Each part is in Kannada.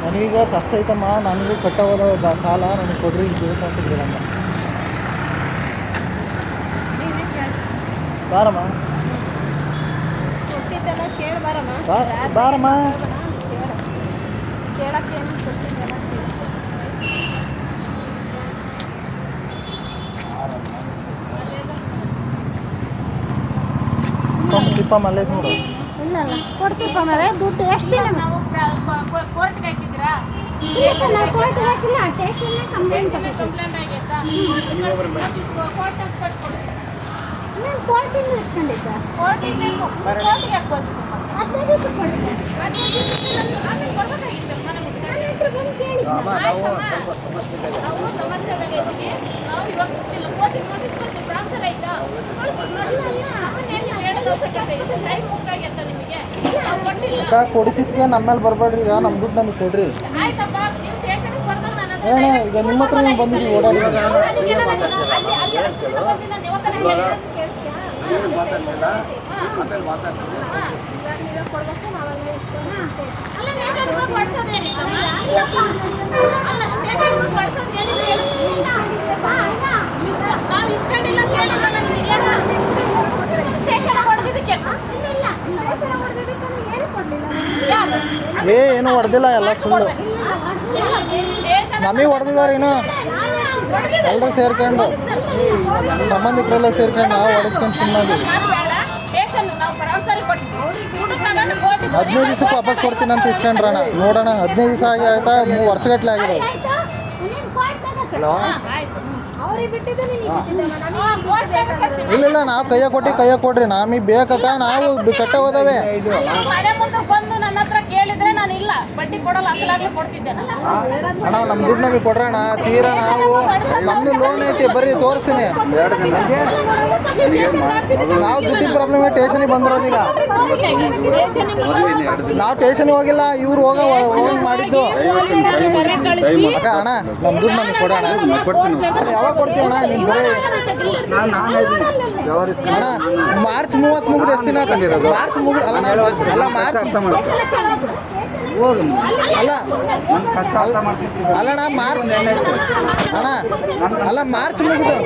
ನನಗೀಗ ಕಷ್ಟ ಐತಮ್ಮ, ನನಗೂ ಕಟ್ಟೋದ ಸಾಲ ನನಗೆ ಕೊಡ್ರಿ ಬೇಕು ಅಂತಿದ್ದೆ ನಮ್ಮ. ಬಾರಮ್ಮ ಬಾರಮ್ಮ. ಟಿಪ್ಪ ಮಲ್ಲೆ ನೋಡು. ಇಲ್ಲ ಕೊಡ್ತೀಪ್ಪ ಮರೆ ದುಡ್ಡು ಎಷ್ಟು ದಿನ ನಾವು ಕೋರ್ಟ್ಗೆ ಹಾಕಿದ್ದೀರಾ? ಕೋರ್ಟ್ಗೆ ಹಾಕಿಲ್ಲ, ಸ್ಟೇಷನ್ನೇ ಕಂಪ್ಲೇಂಟ್ ಆಗೈತಾ? ನಾನು ಕೋರ್ಟಿಂದ ಇಸ್ಕೊಂಡಿದ್ದ. ಕೋರ್ಟಿಗೆ ಹಾಕ್ಬೋದು 15 ದಿವಸ ಕೊಡ್ತೀನಿ. 15 ದಿವಸ ಆಮೇಲೆ ಬರ್ಬೇಕಾಗಿತ್ತು. ನನ್ನ ಹತ್ರ ಬಂದು ಕೇಳಿ. ನಾವು ಸಮಸ್ಯೆ ಬಗ್ಗೆ ನಾವು ಇವಾಗ ಗೊತ್ತಿಲ್ಲ. ಕೋರ್ಟಿಗೆ ನೋಟಿಸ್ ಕೊಡ್ತೀವಿ. ಟ್ರಾನ್ಸ್ಫರ್ ಆಯ್ತಾ? ಕೊಡಿಸಿದ್ಕೆ ನಮ್ಮ ಮೇಲೆ ಬರಬೇಡ್ರಿ. ಈಗ ನಮ್ಮ ದುಡ್ಡು ನಮಗೆ ಕೊಡ್ರಿ. ಏನೇ ಈಗ ನಿಮ್ಮ ಹತ್ರ ನೀವು ಬಂದಿದ್ದೀವಿ ಓಡಾಡಿ. ಏನು ಹೊಡೆದಿಲ್ಲ, ಎಲ್ಲ ಸುಳ್ಳು. ನಮಗೆ ಹೊಡೆದಿದ್ದಾರೆ ಇನ್ನು ಎಲ್ಲರೂ ಸೇರ್ಕೊಂಡು, ಸಂಬಂಧಿಕರೆಲ್ಲ ಸೇರ್ಕೊಂಡು ನಾವು ಹೊಡೆಸ್ಕೊಂಡು ಸುಮ್ಮನೆ 15 ದಿವಸಕ್ಕೆ ವಾಪಸ್ ಕೊಡ್ತೀನಿ ಅಂತ ಇಸ್ಕೊಂಡ್ರಣ. ನೋಡೋಣ 15 ದಿವಸ ಆಗಿ ಆಯ್ತಾ, 3 ವರ್ಷಗಟ್ಟಲೆ ಆಗಿದೆ. ಇಲ್ಲ ನಾವು ಕೈಯ ಕೊಡ್ರಿ. ನಮಗೆ ಬೇಕಕ್ಕ, ನಾವು ಕಟ್ಟ ಹೋದವೆ. ಅಣ್ಣ ನಮ್ಮ ದುಡ್ಡು ನಮಗೆ ಕೊಡ್ರಣ. ತೀರಾ ನಾವು ನಮ್ದು ಲೋನ್ ಐತಿ, ಬರ್ರಿ ತೋರಿಸ್ತೀನಿ. ನಾವು ದುಡ್ಡಿನ ಪ್ರಾಬ್ಲಮ್ ಸ್ಟೇಷನಿಗೆ ಬಂದಿರೋದಿಲ್ಲ. ನಾವು ಸ್ಟೇಷನ್ಗೆ ಹೋಗಿಲ್ಲ, ಇವ್ರು ಹೋಗಂಗೆ ಮಾಡಿದ್ದು. ಅಕ್ಕ ಅಣ್ಣ ನಮ್ಮ ದುಡ್ಡು ನಮಗೆ ಕೊಡೋಣ. ಯಾವಾಗ ಕೊಡ್ತೀವಿ ಅಣ್ಣ? ನೀನು ಬರೀ ಅಣ್ಣ ಮಾರ್ಚ್ 30 ಮುಗಿದು ಎಷ್ಟು ದಿನ ಆಯ್ತು? ಮಾರ್ಚ್ ಮುಗಿದು ಅಲ್ಲ ಮಾರ್ಚ್ ಅಲ್ಲಣ್ಣ ಮಾರ್ಚ್ ಅಣ್ಣ ಅಲ್ಲ ಮಾರ್ಚ್ ಮುಗಿದು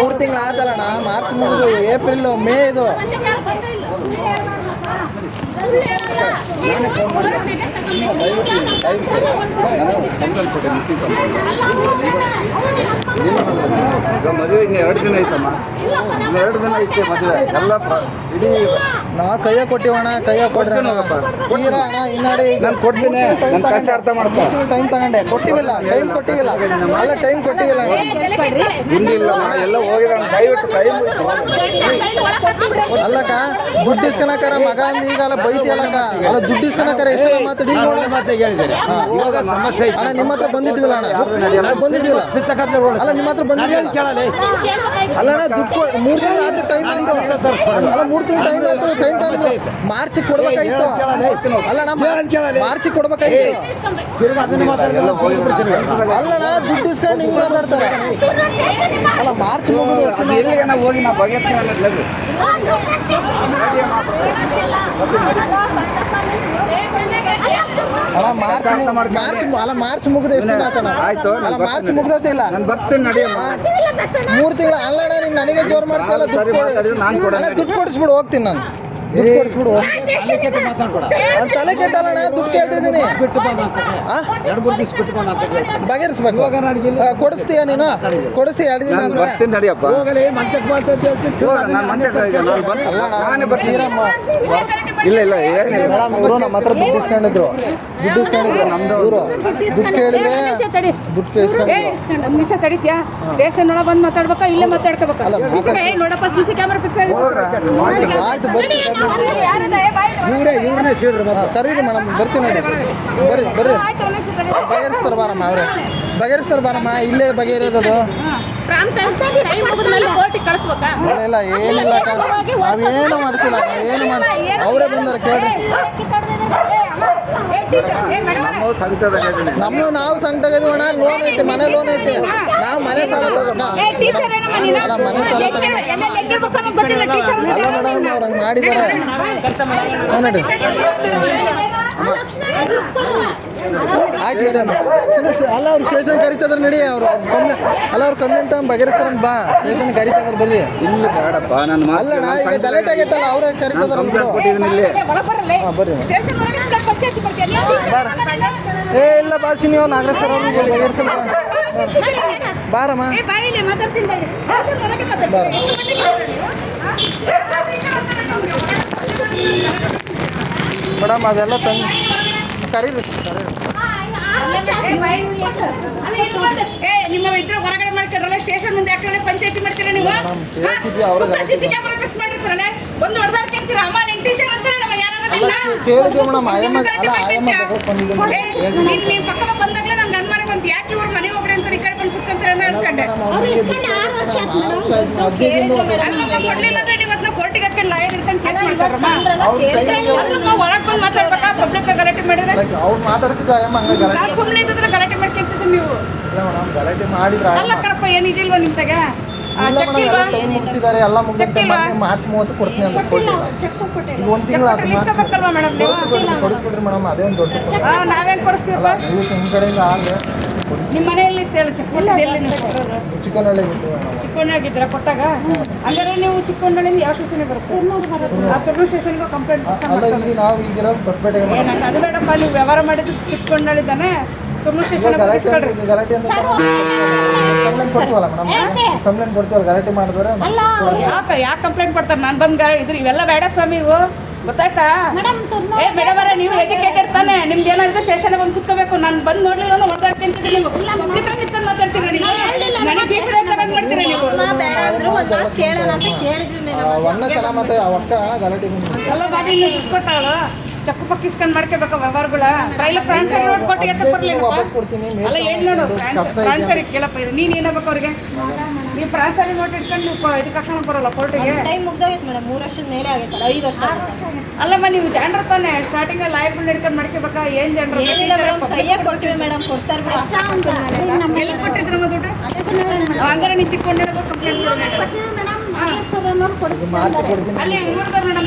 3 ತಿಂಗಳು ಆಯ್ತಲ್ಲಣ್ಣ. ಮಾರ್ಚ್ ಮುಗಿದು ಏಪ್ರಿಲ್ ಮೇ ಇದು. ಮದುವೆ ಇನ್ನು 2 ದಿನ ಐತಮ್ಮ. 2 ದಿನ ಐತೆ ಮದುವೆ. ಎಲ್ಲ ಇಡೀ ನಾವು ಕೈಯ ಕೊಟ್ಟಿವಣ್ಣ, ಕೈಯ ಕೊಡ್ರಿ ತೀರಾ ಅಣ್ಣ. ಇನ್ನಾಡಿ ನಾನು ಕೊಡ್ತೀನಿ, ಕಷ್ಟ ಅರ್ಥ ಮಾಡ್ತೀನಿ. ಟೈಮ್ ತಗೊಂಡೆ, ಕೊಟ್ಟಿವಿಲ್ಲ, ಟೈಮ್ ಕೊಟ್ಟಿವಿಲ್ಲ. ಅಲ್ಲ ಟೈಮ್ ಕೊಟ್ಟಿವಿಲ್ಲ ಇಲ್ಲ ಎಲ್ಲ ಹೋಗಿರೋ ದಯವಿಟ್ಟು ಟೈಮ್ ಅಲ್ಲಕ್ಕ. ದುಡ್ಡು ಇಸ್ಕೊಳಕಾರ ಮಗ ಅಂದ ಈಗ ಅಲ್ಲ ಬೈತಿಯಲ್ಲಕ್ಕ. ಅಲ್ಲ ದುಡ್ಡು ಇಸ್ಕೊಳಕಾರ ಎಷ್ಟು ಮಾತಾಡಿ ಇವಾಗ ಸಮಸ್ಯೆ ಅಣ್ಣ. ನಿಮ್ಮ ಹತ್ರ ಬಂದಿದ್ವಿಲ್ಲ ಅಣ್ಣ, ಬಂದಿದ್ವಿಲ್ಲ. ಅಲ್ಲ ನಿಮ್ಮ ಹತ್ರ ಬಂದಿದ್ವಿಲ್ಲ. ಅಲ್ಲಣ್ಣ ದುಡ್ಡು 3 ತಿಂಗಳು ಆಯ್ತು, ಟೈಮ್ ಆಯ್ತು. ಅಲ್ಲ 3 ತಿಂಗಳು ಟೈಮ್ ಆಯ್ತು. ಟೈಮ್ ತಗೊಂಡಿದ್ರು ಮಾರ್ಚಿಗೆ ಕೊಡ್ಬೇಕಾಗಿತ್ತು. ಅಲ್ಲಣ್ಣ ಮಾರ್ಚಿಗೆ ಕೊಡ್ಬೇಕಾಗಿತ್ತು. ಅಲ್ಲಣ್ಣ ದುಡ್ಡು ಇಸ್ಕೊಂಡು ಹಿಂಗೆ ಮಾತಾಡ್ತಾರೆ. ಅಲ್ಲ ಮಾರ್ಚ್ ಮುಗಿದು ಹೋಗಿ ನಾವು ಬಗೆಹರಿಸ್ತೀನಿ ಅನ್ನೋದು. ಅಲ್ಲ ಮಾರ್ಚ್ ಮುಗಿದ ಎಷ್ಟು ದಿನ ಆತಣ್ಣ? ಅಲ್ಲ ಮಾರ್ಚ್ ಮುಗ್ದಿಲ್ಲ. ನಾನು ಬರ್ತೀನಿ ನಡೆಯಮ್ಮ. 3 ತಿಂಗಳು ಅಲ್ಲಣ್ಣ. ನೀನು ನನಗೆ ಜೋರು ಮಾಡ್ತೀಯಲ್ಲ. ದುಡ್ಡು ಕೊಡಿಸ್ಬಿಡು, ಹೋಗ್ತೀನಿ ನಾನು. ದುಡ್ಡು ಕೊಡಿಸ್ಬಿಡು. ತಲೆ ಕೆಟ್ಟಲ್ಲಣ್ಣ, ದುಡ್ಡು ಕೇಳ್ತಿದ್ದೀನಿ. ಬಗೆಹರಿಸ್ಬೇಕು. ಕೊಡಿಸ್ತೀಯ ನೀನು? ಕೊಡಿಸ್ತೀಯ 2 ದಿನ ಅಂದ್ರೆ? ನಡಿಯಪ್ಪ. ಇಲ್ಲ ಇಲ್ಲ ಮೇಡಮ್ ಇವರು ನಮ್ಮ ಹತ್ರ ದುಡ್ಡು ಇಸ್ಕೊಂಡಿದ್ರು. ನಮ್ದು ಇವರು ದುಡ್ಡು ಕೇಳಿದ್ರೆ ದುಡ್ಡು ಇಸ್ಕೊಂಡಿದ್ರು. 1 ನಿಮಿಷ ತಡಿತ್ಯಾ? ಸ್ಟೇಷನ್ ಒಳಗೆ ಬಂದು ಮಾತಾಡ್ಬೇಕಾ? ಇಲ್ಲೇ ಮಾತಾಡ್ಕೋಬೇಕಾ? ನೋಡಪ್ಪ CC ಕ್ಯಾಮರಾ ಫಿಕ್ಸ್ ಆಗಿದೆ. ಆಯ್ತು ಬರ್ತೀನಿ. ಕರೀರಿ ಮೇಡಮ್, ಬರ್ತೀನಿ ನೋಡಿ. ಬರ್ರಿ ಬಗೆಹರಿಸ್ತಾರೆ ಬಾರಮ್ಮ. ಅವರೇ ಬಗೆಹರಿಸ್ತಾರೆ ಬಾರಮ್ಮ. ಇಲ್ಲೇ ಬಗೆಹರಿಯೋದದು. ಇಲ್ಲ ಏನಿಲ್ಲ, ನಾವೇನು ಮಾಡಿಸಿಲ್ಲ. ನಾವೇನು ಮಾಡಿ ಅವರೇ ಬಂದಾರೆ ಕೇಳ್ರಿ. ನಾವು ಸಂಘ ತಗೋದಿವಣ್ಣ. ಲೋನ್ ಐತಿ, ಮನೆ ಲೋನ್ ಐತಿ. ನಾವು ಮನೆ ಸಾಲ ತಗೋಣ. ಅಲ್ಲ ಮನೆ ಸಾಲ ತಗೋಣ. ಅಲ್ಲ ಮೇಡಮ್ ಅವ್ರು ಹಂಗೆ ಮಾಡಿದ್ದಾರೆ ನೋಡಿ. ಆಯ್ತು ಮೇಡಮ್ ಅಲ್ಲ ಅವ್ರು ಸ್ಟೇಷನ್ ಕರಿತದ್ರ ನಡಿ ಅವ್ರು ಅಲ್ಲ ಅವ್ರು ಕಂಪ್ಲೇಂಟ್ ಬಗೆಹರಿಸ್ತಾರಂತ ಬಾ ಸ್ಟೇಷನ್ ಕರಿತದ್ರ ಬರ್ರಿ ಇಲ್ಲಿ ಬೇಡಪ್ಪ ನನ್ನ ಮಾತು ಅಲ್ಲಣ್ಣ ಈಗ ಗಲಾಟೆ ಆಗೈತಲ್ಲ ಅವ್ರ ಕರಿತದ್ರ ಕೊಟ್ಟಿದ್ದೀನಿ ಇಲ್ಲಿ ಹಾಂ ಬರ್ರಿ ಬಾರ ಏ ಇಲ್ಲ ಬಾಲ್ಚಿನಿ ಅವ್ರು ನಾಗರಾಜ್ ಸರ್ ಅವ್ರು ಬಗೆಹರಿಸಲ್ಲ ಬಾರಮ್ಮ ಮೇಡಮ್ ಅದೆಲ್ಲ ತಂದು ಕರೀರಿ ನಿಮ್ಮ ಇದ್ರ ಹೊರಗಡೆ ಮಾಡ್ಕೊಂಡ್ರಲ್ಲ ಸ್ಟೇಷನ್ ಮುಂದೆ ಯಾಕೆ ಪಂಚಾಯತಿ ಮಾಡ್ತೀರಾ ನೀವು ಸಿಸಿ ಕ್ಯಾಮರಾ ಫಿಕ್ಸ್ ಮಾಡಿರ್ತಾರಲ್ಲ ಬಂದು ಹೊಡೆದಾಡ್ಕೊಂತೀರ ಅಮ್ಮ ನಿನ್ ಟೀಚರ್ ಅಂತಾರೆ ನಮ್ಮ ಯಾರು ಕೇಳಿದ್ವಿ ಮೇಡಮ್ ಆಯಮ್ಮ ಅಲ್ಲ ಆಯಮ್ಮ ನೀನ್ ಪಕ್ಕದ ಬಂದಾಗ್ಲೇ ನಮ್ಗೆ ಅನ್ಮಾನ ಬಂತು ಯಾಕೆ ಇವ್ರು ಮನೆಗೆ ಹೋಗ್ರಿ ಅಂತ ಈ ಕಡೆ ಬಂದು ಕುತ್ಕೊಂತಾರೆ ಅಂತ ಅನ್ಕೊಂಡೆ ಕೊಡ್ಲಿಲ್ಲ ಅಂದ್ರೆ ಇವತ್ತು ನಾವು ಕೋರ್ಟಿಗೆ ಹಾಕೊಂಡು ಲಾಯರ್ ಇರ್ಕೊಂಡು ಕೇಸ್ ಮಾಡ್ತಾರಮ್ಮ ಒಳಗೆ ಬಂದು ಮಾತಾಡ್ಬೇಕಾ ಪಬ್ಲಿಕ್ ಗಲಾಟೆ ಮಾಡಿದ್ರೆ ಅವ್ರು ಮಾತಾಡ್ತಿದ್ದ ಆಯಮ್ಮ ಹಂಗೆ ಗಲಾಟೆ ನಾವು ಸುಮ್ಮನೆ ಇದ್ದಿದ್ರೆ ಗಲಾಟೆ ಮಾಡ್ಕೊಂತಿದ್ದು ನೀವು ಇಲ್ಲ ಮೇಡಮ್ ಗಲಾಟೆ ಮಾಡಿದ್ರ ಅಲ್ಲ ಕಣಪ್ಪ ಏನಿದಿಲ್ವಾ ನಿಮ್ತಾಗ ಇಲ್ಲ ಮೇಡಮ್ ಎಲ್ಲ ಟೈಮ್ ಮುಗಿಸಿದ್ದಾರೆ ಎಲ್ಲ ಮುಗಿದ ಮಾರ್ಚ್ 30 ಕೊಡ್ತೀನಿ ಅಂತ ಕೊಟ್ಟಿಲ್ಲ ಈಗ ಒಂದು ತಿಂಗಳು ಆಯ್ತು ಇಸ್ಕೋಬೇಕಲ್ವಾ ಮೇಡಮ್ ನೀವು ಕೊಡಿಸ್ಬಿಡ್ರಿ ಮೇಡಮ್ ಅದೇ ಒಂದು ದೊಡ್ಡ ನಾವೇನ್ ಕೊಡಿಸ್ತೀವಪ್ಪ ನೀವು ನಿಮ್ಮ ಕಡೆಯಿಂದ ಆಗಲಿ ನಿಮ್ಮ ಮನೆಯಲ್ಲಿ ಹೇಳು ಚಿಕ್ಕಮಂಗ್ಳೂರಲ್ಲಿ ನೀವು ಕೊಟ್ಟಿರೋದು ಚಿಕ್ಕನಹಳ್ಳಿ ಬಿಟ್ಟು ಚಿಕ್ಕಮಂಗ್ಳೂರಾಗಿದ್ದೀರಾ ಕೊಟ್ಟಾಗ ಹಂಗಾರೆ ನೀವು ಚಿಕ್ಕಮಂಗ್ಳೂರಿಂದ ಯಾವ ಸ್ಟೇಷನ್ಗೆ ಬರುತ್ತೆ ಆ ತುರ್ನೂರು ಸ್ಟೇಷನ್ಗೆ ಕಂಪ್ಲೇಂಟ್ ಅಲ್ಲ ಇಲ್ಲಿ ನಾವು ಈಗಿರೋದು ದೊಡ್ಡಪೇಟೆಗೆ ನಂಗೆ ಅದು ಬೇಡಪ್ಪ ನೀವು ವ್ಯವಹಾರ ಮಾಡಿದ್ದು ಚಿಕ್ಕಮಂಗ್ಳೂರಲ್ಲಿ ತಾನೆ ತುರ್ನೂರು ಸ್ಟೇಷನ್ ಗಲಾಟೆ ಅಂತ ಕಂಪ್ಲೇಂಟ್ ಕೊಡ್ತೀವಲ್ಲ ಮೇಡಮ್ ಕಂಪ್ಲೇಂಟ್ ಕೊಡ್ತೀವಲ್ಲ ಗಲಾಟೆ ಮಾಡಿದ್ರೆ ಯಾಕೆ ಕಂಪ್ಲೇಂಟ್ ಕೊಡ್ತಾರೆ ನಾನು ಬಂದು ಇದ್ರ ಇವೆಲ್ಲ ಬೇಡ ಸ್ವಾಮಿ ಇವು ಗೊತ್ತಾಯ್ತಾ ಏ ಮೇಡಮ್ ನೀವು ಎಜುಕೇಟೆಡ್ ತಾನೆ ನಿಮ್ದು ಏನಾದ್ರು ಸ್ಟೇಷನ್ ಬಂದು ಕುತ್ಕೋಬೇಕು ನಾನು ಬಂದು ನೋಡ್ಲಿಲ್ಲ ಹೊಡೆದಾಡ್ತಿಂತಿದ್ದೆ ನೀವು ಪಬ್ಲಿಕ್ ನಿಂತ್ಕೊಂಡು ಮಾತಾಡ್ತೀರಾ ನೀವು ನನಗೆ ಬೇಕರೆ ತಗೊಂಡು ಮಾಡ್ತೀರಾ ನೀವು ಒಣ್ಣ ಚೆನ್ನಾಗಿ ಮಾತಾಡಿ ಆ ಒಕ್ಕ ಗಲಾಟೆ ಎಲ್ಲ ಬಾರಿ ಕೊಟ್ಟಾಳು ಚಕ್ಕು ಪಕ್ಕಿಸ್ಕೊಂಡು ಮಾಡ್ಕೋಬೇಕು ವ್ಯವಹಾರಗಳ ಟ್ರೈಲರ್ ಟ್ರಾನ್ಸ್ಫರ್ ನೋಟ್ ಕೊಟ್ಟಿಗೆ ವಾಪಸ್ ಕೊಡ್ತೀನಿ ಅಲ್ಲ ಏನು ನೋಡು ಟ್ರಾನ್ಸ್ಫರ್ ಕೇಳಪ್ಪ ಇದು ನೀನು ಏನಾಗಬೇಕು ಅವ್ರಿಗೆ ನೀವು ಟ್ರಾನ್ಸ್ಫರ್ ನೋಟ್ ಇಟ್ಕೊಂಡು ನೀವು ಇದಕ್ಕೆ ಹಾಕೊಂಡು ಬರೋಲ್ಲ ಕೋರ್ಟಿಗೆ ಟೈಮ್ ಮುಗ್ದೋಗಿತ್ತು ಮೇಡಮ್ 3 ವರ್ಷದ ಮೇಲೆ ಆಗೈತಲ್ಲ 5 ವರ್ಷ ಅಲ್ಲಮ್ಮ ನೀವು ಜನರು ತಾನೆ ಸ್ಟಾರ್ಟಿಂಗ್ ಲಾಯರ್ಗಳು ಹಿಡ್ಕೊಂಡು ಮಾಡ್ಕೋಬೇಕಾ ಏನ್ ಜನರು ಏನಿಲ್ಲ ಮೇಡಮ್ ಕೈಯಾಗ ಕೊಟ್ಟಿವಿ ಮೇಡಮ್ ಕೊಡ್ತಾರೆ ಬಿಡಿ ಎಲ್ಲಿ ಕೊಟ್ಟಿದ್ರಮ್ಮ ದುಡ್ಡು ಹಂಗಾರೆ ನೀವು ಚಿಕ್ಕ ಕಂಪ್ಲೇಂಟ್ ಮಾರ್ಚ್ ಕೊಡ್ತೀನಿ ಅಲ್ಲಿ ಇವ್ರದಾರ ಮೇಡಮ್